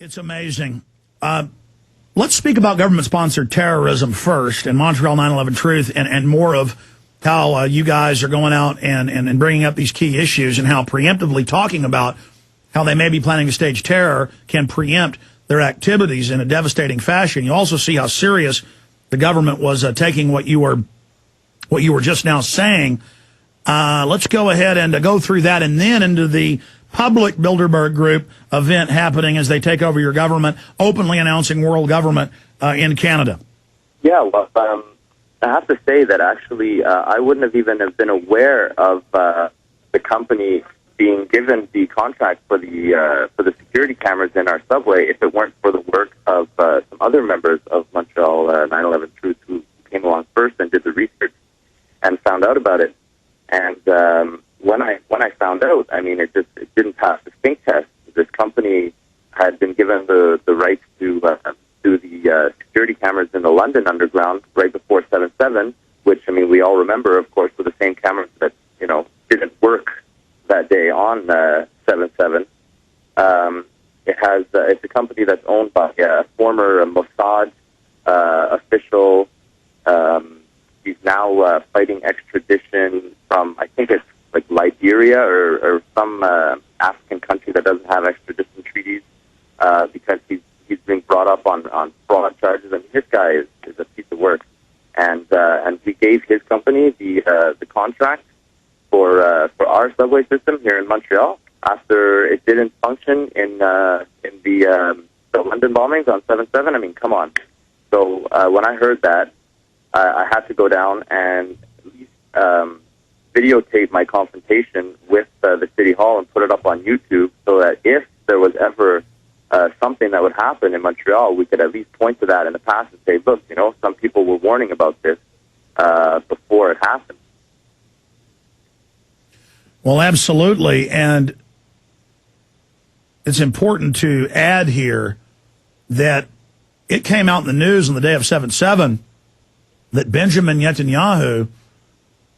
It's amazing. Let's speak about government-sponsored terrorism first, and Montreal 9/11 Truth, and more of how you guys are going out and bringing up these key issues, and how preemptively talking about how they may be planning to stage terror can preempt their activities in a devastating fashion. You also see how serious the government was taking what you were just now saying. Let's go ahead and go through that, and then into the public Bilderberg Group event happening as they take over your government, openly announcing world government in Canada. Yeah, well, I have to say that actually I wouldn't have even have been aware of the company being given the contract for the security cameras in our subway if it weren't for the work of some other members of Montreal 9/11 Truth who came along first and did the research and found out about it. And when I found out, I mean, it didn't pass the stink test. This company had been given the rights to do the security cameras in the London Underground right before 7/7, which, I mean, we all remember, of course, were the same cameras that, didn't work that day on 7/7. It's a company that's owned by a former Mossad official. He's now fighting extradition from, I think it's like Liberia or some African country that doesn't have extradition treaties because he's being brought up on fraud charges. I mean, this guy is a piece of work, and we gave his company the contract for our subway system here in Montreal after it didn't function in the London bombings on 7/7. I mean, come on. So when I heard that, I had to go down and at least videotape my confrontation with the City Hall and put it up on YouTube so that if there was ever something that would happen in Montreal, we could at least point to that in the past and say, look, some people were warning about this before it happened. Well, absolutely. And it's important to add here that it came out in the news on the day of 7/7 that Benjamin Netanyahu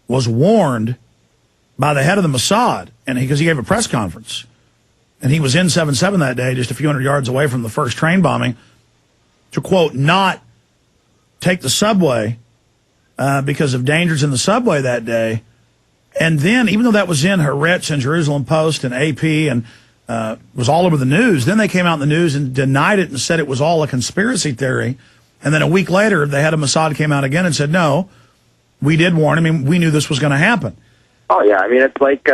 was warned by the head of the Mossad, and because he gave a press conference, and he was in 7/7 that day, just a few hundred yards away from the first train bombing, to, quote, not take the subway because of dangers in the subway that day. And then, even though that was in Haaretz and Jerusalem Post and AP and was all over the news, then they came out in the news and denied it and said it was all a conspiracy theory. And then a week later, the head of Mossad came out again and said, no, we did warn him. I mean, we knew this was going to happen. Oh, yeah. I mean, it's like,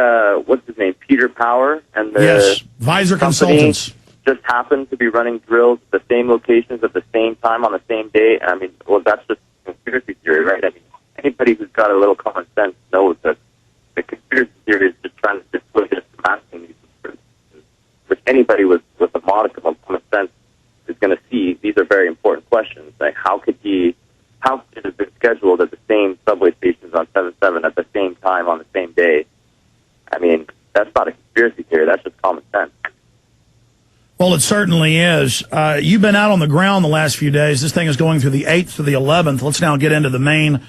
what's his name, Peter Power? And the yes, Visor Consultants. Just happened to be running drills at the same locations at the same time on the same day. I mean, well, that's just conspiracy theory, right? I mean, anybody who's got a little common sense knows that the conspiracy theory is just trying to disclose it, masking these conspiracies, which anybody with a modicum of common sense is going to see. These are very important questions. Like, how could it have been scheduled at the same subway stations on 7/7 at the same time on the same day? I mean, that's not a conspiracy theory. That's just common sense. Well, it certainly is. You've been out on the ground the last few days. This thing is going through the 8th to the 11th. Let's now get into the main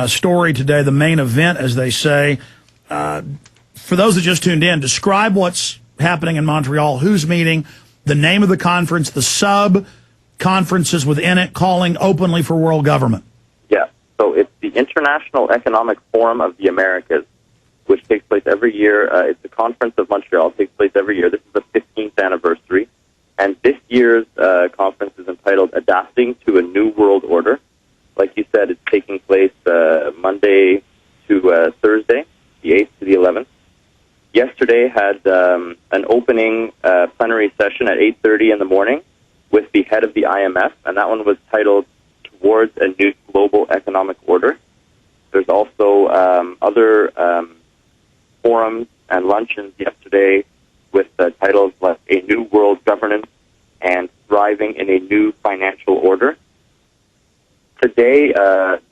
story today, the main event, as they say. For those that just tuned in, describe what's happening in Montreal, who's meeting, the name of the conference, the sub-conferences within it, calling openly for world government. Yeah, so it's the International Economic Forum of the Americas, which takes place every year. It's the Conference of Montreal. It takes place every year. This is the 15th anniversary. And this year's conference is entitled Adapting to a New World Order. Like you said, it's taking place Monday to Thursday, the 8th to the 11th. Yesterday had an opening plenary session at 8:30 in the morning with the head of the IMF, and that one was titled Towards a New Global Economic Order. There's also other forums and luncheons yesterday with titles like A New World Governance and Thriving in a New Financial Order. Today,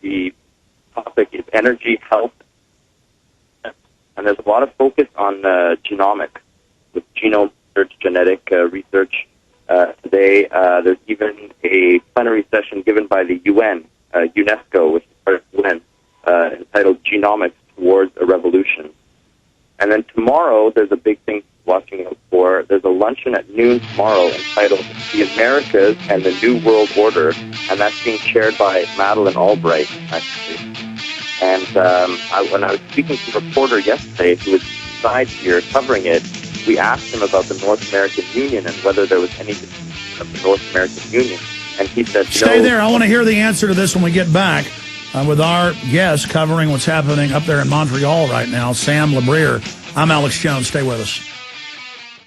the topic is energy, health, and there's a lot of focus on genomics, with genome research, genetic research. Today, there's even a plenary session given by the UN, UNESCO, which is part of the UN, entitled Genomics Towards a Revolution. And then tomorrow, there's a big thing watching out for. There's a luncheon at noon tomorrow entitled The Americas and the New World Order, and that's being chaired by Madeleine Albright, actually. And when I was speaking to a reporter yesterday who was inside here covering it, we asked him about the North American Union and whether there was any definition of the North American Union. And he said, Stay there. I want to hear the answer to this when we get back with our guest covering what's happening up there in Montreal right now, Sam Labrier. I'm Alex Jones. Stay with us.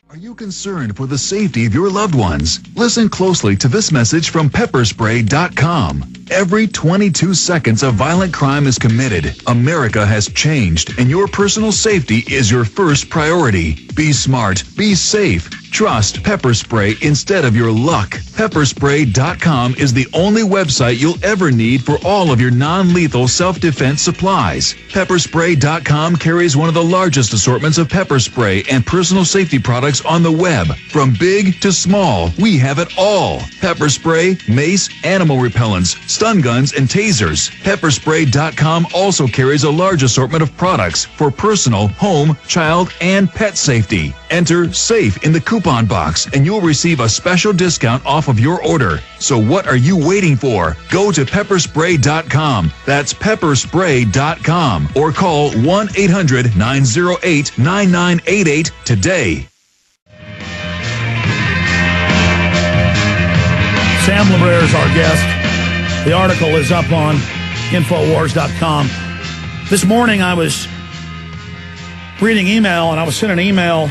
Are you concerned for the safety of your loved ones? Listen closely to this message from pepperspray.com. Every 22 seconds a violent crime is committed. America has changed, and your personal safety is your first priority. Be smart. Be safe. Trust pepper spray instead of your luck. Pepperspray.com is the only website you'll ever need for all of your non-lethal self-defense supplies. Pepperspray.com carries one of the largest assortments of pepper spray and personal safety products on the web. From big to small, we have it all. Pepper spray, mace, animal repellents, stun guns, and tasers. Pepperspray.com also carries a large assortment of products for personal, home, child, and pet safety. Enter SAFE in the coupon box and you'll receive a special discount off of your order. So what are you waiting for? Go to pepperspray.com. That's pepperspray.com or call 1-800-908-9988 today. Sam Labrier is our guest. The article is up on Infowars.com. This morning I was reading email, and I was sent an email.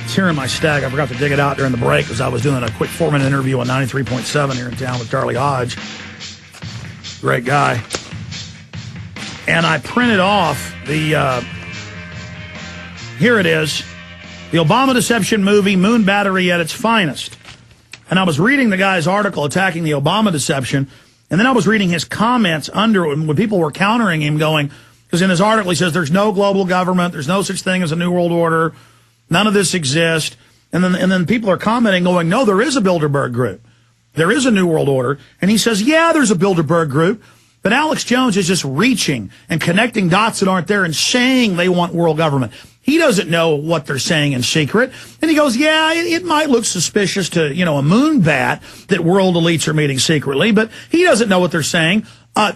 It's here in my stack. I forgot to dig it out during the break because I was doing a quick 4-minute interview on 93.7 here in town with Charlie Hodge. Great guy. And I printed off the, here it is, the Obama deception movie, Moon Battery at its finest. And I was reading the guy's article attacking the Obama deception, and then I was reading his comments under it when people were countering him going, because in his article he says there's no global government, there's no such thing as a New World Order, none of this exists. And then people are commenting going, no, there is a Bilderberg group. There is a New World Order. And he says, yeah, there's a Bilderberg group. But Alex Jones is just reaching and connecting dots that aren't there and saying they want world government. He doesn't know what they're saying in secret. And he goes, yeah, it might look suspicious to, a moon bat that world elites are meeting secretly, but he doesn't know what they're saying.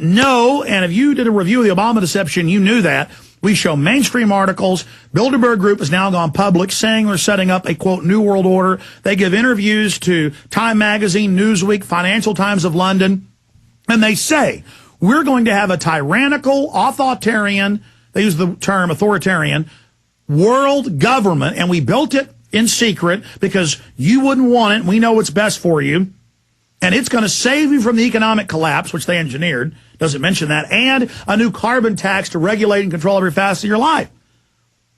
No, and if you did a review of the Obama deception, you knew that. We show mainstream articles. Bilderberg Group has now gone public saying they're setting up a, quote, New World Order. They give interviews to Time Magazine, Newsweek, Financial Times of London, and they say, we're going to have a tyrannical, authoritarian, they use the term authoritarian, world government, and we built it in secret because you wouldn't want it. We know what's best for you. And it's going to save you from the economic collapse, which they engineered, doesn't mention that, and a new carbon tax to regulate and control every facet of your life.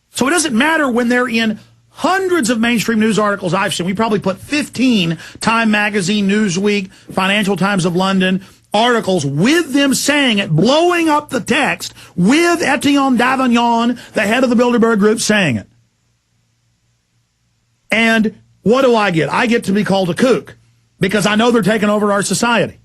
So it doesn't matter when they're in hundreds of mainstream news articles I've seen. We probably put 15 Time Magazine, Newsweek, Financial Times of London articles with them saying it, blowing up the text with Etienne Davignon, the head of the Bilderberg Group, saying it. And what do I get? I get to be called a kook because I know they're taking over our society.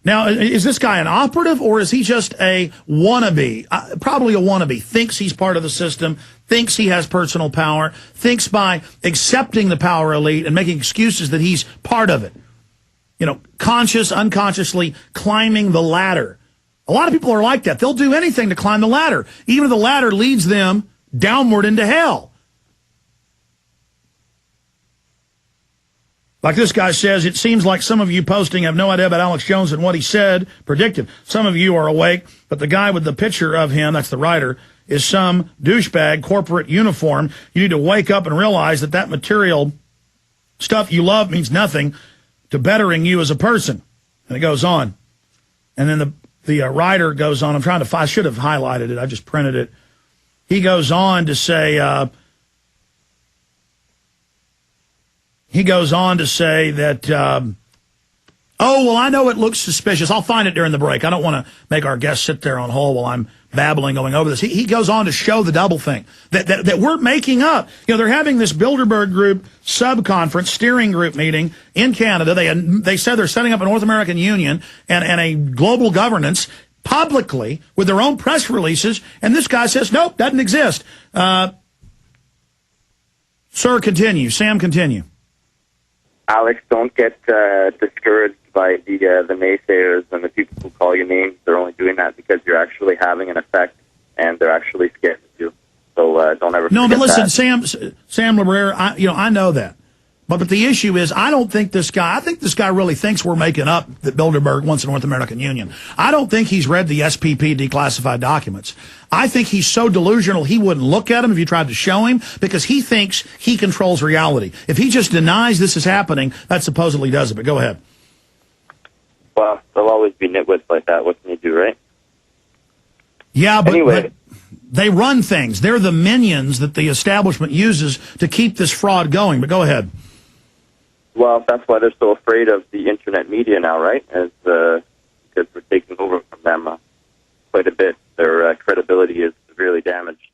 Now, is this guy an operative or is he just a wannabe? Probably a wannabe. Thinks he's part of the system, thinks he has personal power, thinks by accepting the power elite and making excuses that he's part of it. Conscious, unconsciously climbing the ladder. A lot of people are like that. They'll do anything to climb the ladder, even if the ladder leads them downward into hell. Like this guy says, it seems like some of you posting have no idea about Alex Jones and what he said, predicted. Some of you are awake, but the guy with the picture of him, that's the writer, is some douchebag corporate uniform. You need to wake up and realize that material stuff you love means nothing to bettering you as a person. And it goes on. And then the writer goes on. I should have highlighted it. I just printed it. He goes on to say, that, I know it looks suspicious. I'll find it during the break. I don't want to make our guests sit there on hold while I'm babbling going over this. He goes on to show the double thing that we're making up. They're having this Bilderberg Group sub-conference, steering group meeting in Canada. They said they're setting up a North American Union and a global governance publicly with their own press releases. And this guy says, nope, doesn't exist. Sir, continue. Sam, continue. Alex, don't get discouraged by the naysayers and the people who call you names. They're only doing that because you're actually having an effect, and they're actually scared of you. So don't ever. No, but listen, that. Sam Labrier, I know that. But the issue is, I don't think this guy, I think this guy really thinks we're making up that Bilderberg wants a North American Union. I don't think he's read the SPP declassified documents. I think he's so delusional he wouldn't look at them if you tried to show him, because he thinks he controls reality. If he just denies this is happening, that supposedly does it. But go ahead. Well, there'll always be nitwits like that. What can you do, right? Yeah, but, anyway. but they run things. They're the minions that the establishment uses to keep this fraud going. But go ahead. Well, that's why they're so afraid of the internet media now, right? As because we're taking over from them quite a bit. Their credibility is severely damaged.